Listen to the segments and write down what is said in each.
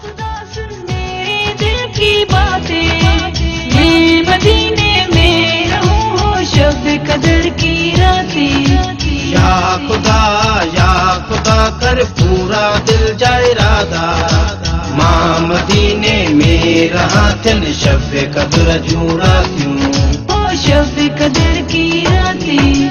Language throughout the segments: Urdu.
خدا سن میرے دل کی باتیں، میں مدینے میں رہوں ہو شب قدر کی راتیں. یا خدا کر پورا دل جائے ارادہ، ماں مدینے میں رہا چل شب قدر جورا کیوں. ہو شب قدر کی راتیں.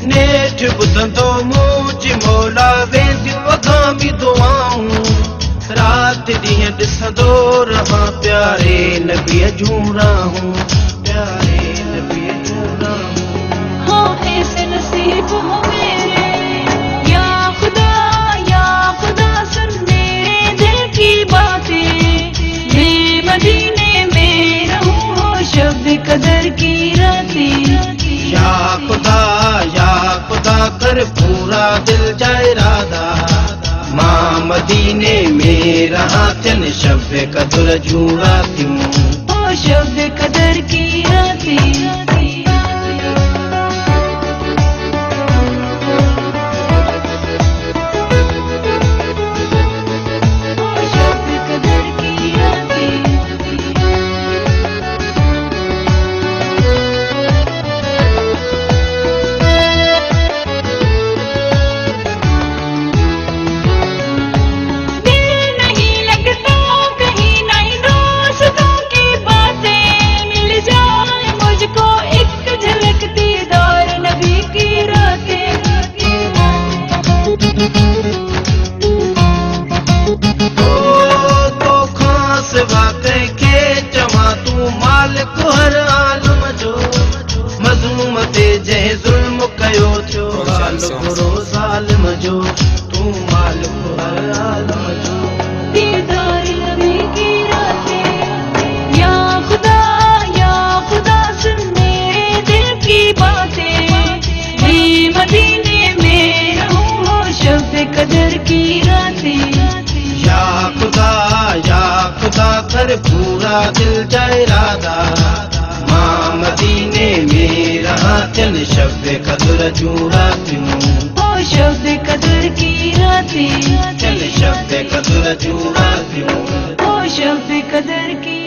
نیٹھ بدھندو موج مولا ویندیوں اگاں بھی دعاؤں، رات ڈینہں ڈسندو رہاں پیارے نبی جھومراں ہوں، پیارے نبی جھومراں ہوں. ہاں ایسے نصیب ہو میرے. یا خدا سن میرے دل کی باتیں، میں مدینے میں رہوں ہو شب قدر کی راتیں. یا خدا کر پورا دل جائے ارادہ، ماں مدینے میں رہا چل شب قدر جورا کیوں. ہو شب قدر کی راتیں. ہر عالم جو مظلوم تے جنہیں ظلم کیو تھو، مالک رو ظالم جو تو مالک ہر عالم جو. دیدار نبی کی راتیں. یا خدا سن میرے دل کی باتیں، میں مدینے میں رہوں ہو شب قدر کی راتیں. یا خدا کر پورا دل جائے ارادہ، ماں مدینے میں رہا چل شب قدر جورا کیوں. ہو شب قدر کی راتیں. چل شب قدر جورا کیوں. ہو شب قدر کی